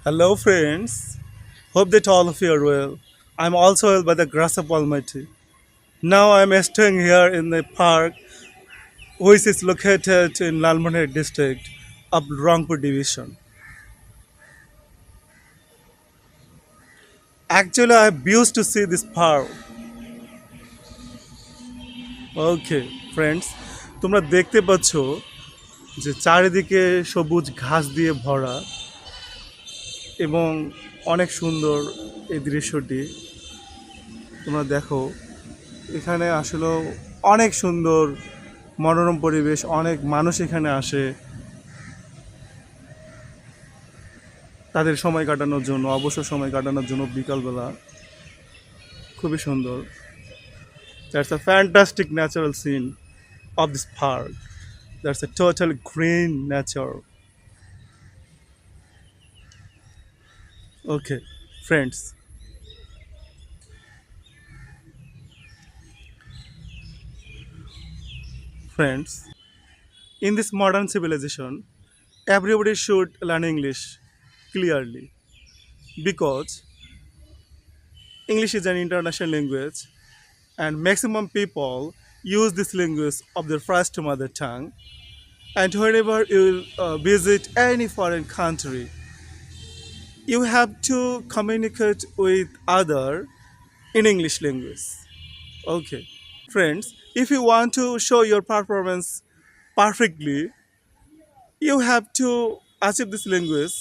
Hello, friends. Hope that all of you are well. I'm also well by the grace of Almighty. Now I'm staying here in the park, which is located in Lalmonher district of Rangpur division. Actually, I used to see this park. Okay friends, তোমরা দেখতে পাচ্ছ যে চারিদিকে সবুজ ঘাস দিয়ে ভরা এবং অনেক সুন্দর এই দৃশ্যটি। তোমরা দেখো এখানে আসলে অনেক সুন্দর মনোরম পরিবেশ, অনেক মানুষ এখানে আসে তাদের সময় কাটানোর জন্য, অবসর সময় কাটানোর জন্য বিকালবেলা। খুবই সুন্দর। That's a fantastic natural scene of this park. That's a total green nature. Okay, friends. Friends, in this modern civilization, everybody should learn English clearly because English is an international language and maximum people use this language of their first mother tongue. And whenever you visit any foreign country, you have to communicate with other in English language. Okay, friends, if you want to show your performance perfectly, you have to achieve this language